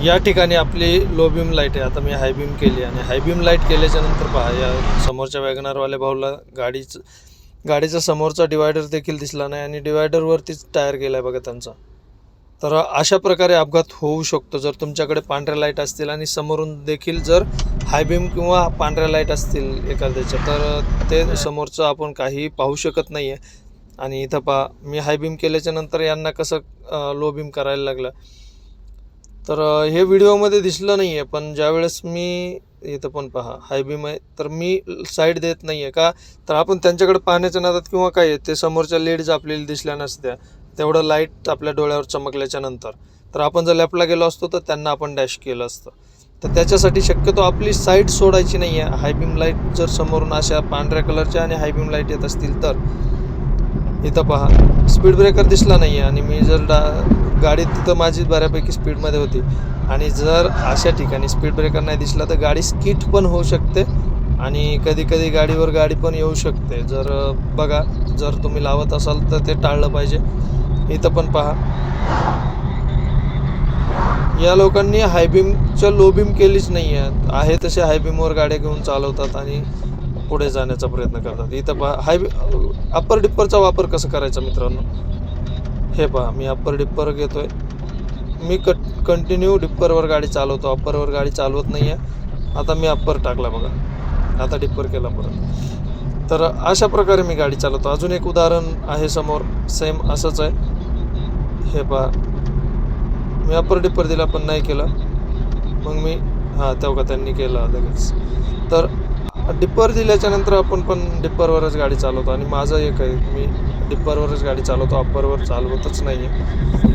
या ठिकाणी आपली लो बीम लाईट आहे. आता मी हाय बीम केली आणि हाय बीम लाईट केल्याच्या नंतर पहा, या समोरच्या वॅगनारवाल्या भाऊला गाडीचा समोरचा डिवायडर देखील दिसला नाही आणि डिवायडरवरतीच टायर गेला आहे बघा त्यांचा. तर अशा प्रकारे अपघात होऊ शकतो जर तुमच्याकडे पांढऱ्या लाईट असतील आणि समोरून देखील जर हाय बीम किंवा पांढऱ्या लाईट असतील एखाद्याच्या, तर ते समोरचं आपण काही पाहू शकत नाही आहे. आणि इथं पहा, मी हाय बीम केल्याच्या नंतर यांना कसं लो बीम करायला लागलं. तर हे व्हिडिओमध्ये दिसलं नाही आहे, पण ज्यावेळेस मी इथं पण पहा हाय बीम आहे, तर मी साईड देत नाही आहे का, तर आपण त्यांच्याकडे पाहण्याच्या नादात किंवा काय ते समोरच्या लेडीज आपल्याला दिसल्या नसत्या, तेवढं लाईट आपल्या डोळ्यावर चमकल्याच्या नंतर, तर आपण जर लेफ्टला गेलो असतो तर त्यांना आपण डॅश केलं असतं. तर त्याच्यासाठी शक्यतो आपली साईड सोडायची नाही आहे. हाय बीम लाईट जर समोरून अशा पांढऱ्या कलरच्या आणि हाय बीम लाईट येत असतील तर इथं पहा स्पीड ब्रेकर दिसला नाही आहे आणि मी जर गाडी तिथं माझी बऱ्यापैकी स्पीडमध्ये होती आणि जर अशा ठिकाणी स्पीड ब्रेकर नाही दिसला तर गाडी स्किट पण होऊ शकते आणि कधी कधी गाडीवर गाडी पण येऊ शकते. जर बघा, जर तुम्ही लावत असाल तर ते टाळलं पाहिजे. इथं पण पहा, या लोकांनी हाय बीमच्या लो बीम केलीच नाही आहे तसे हाय बीमवर गाड्या घेऊन चालवतात आणि पुढे जाण्याचा प्रयत्न करतात. इथं पहा अप्पर डिप्परचा वापर कसा करायचा मित्रांनो. हे पहा, मी अप्पर डिप्पर घेतोय. मी कंटिन्यू डिप्परवर गाडी चालवतो, अप्परवर गाडी चालवत नाही आहे. आता मी अप्पर टाकला बघा, आता डिप्पर केला परत. तर अशा प्रकारे मी गाडी चालवतो. अजून एक उदाहरण आहे समोर, सेम असंच आहे. हे पहा, मी अप्पर डिप्पर दिला पण नाही केलं, मग मी तेव्हा त्यांनी केलं लगेच. तर डिप्पर दिल्याच्या नंतर आपण पण डिप्परवरच गाडी चालवतो आणि माझं एक आहे, मी डिप्परवरच गाडी चालवतो, अप्परवर चालवतच नाही आहे.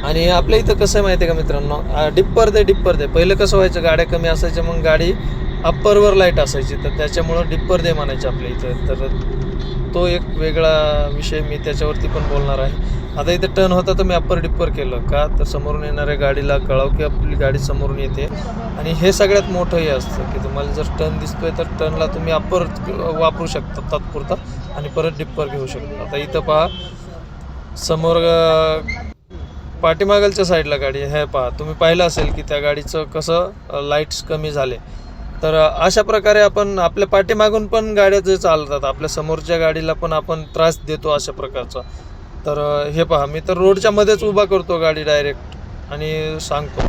आणि आपल्या इथं कसं आहे माहिती आहे का मित्रांनो, डिप्पर दे पहिलं कसं व्हायचं, गाड्या कमी असायच्या मग गाडी अप्परवर लाईट असायची, तर त्याच्यामुळं डिप्पर दे म्हणायचे आपल्या इथं. तर तो एक वेगळा विषय, मी त्याच्यावरती पण बोलणार आहे. आता इथे टर्न होता तर मी अप्पर डिप्पर केलं का, तर समोरून येणाऱ्या गाडीला कळावं की आपली गाडी समोरून येते. आणि हे सगळ्यात मोठं हे असतं की तुम्हाला जर टर्न दिसतोय तर टर्नला तुम्ही अप्पर वापरू शकता तात्पुरता आणि परत डिप्पर घेऊ शकता. आता इथं पहा, समोर पाठीमागलच्या साईडला गाडी हे पहा, तुम्ही पाहिलं असेल की त्या गाडीचं कसं लाईट्स कमी झाले. तर अशा प्रकारे आपण आपल्या पाठीमागून पण गाड्या जे चालतात, आपल्या समोरच्या गाडीला पण आपण त्रास देतो अशा प्रकारचा. तर हे पहा, मी तर रोडच्या मध्येच उभा करतो गाडी डायरेक्ट आणि सांगतो.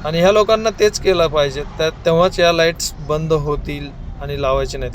आणि ह्या लोकांना तेच केलं पाहिजे, तेव्हाच या लाईट्स बंद होतील आणि लावायचे नाही.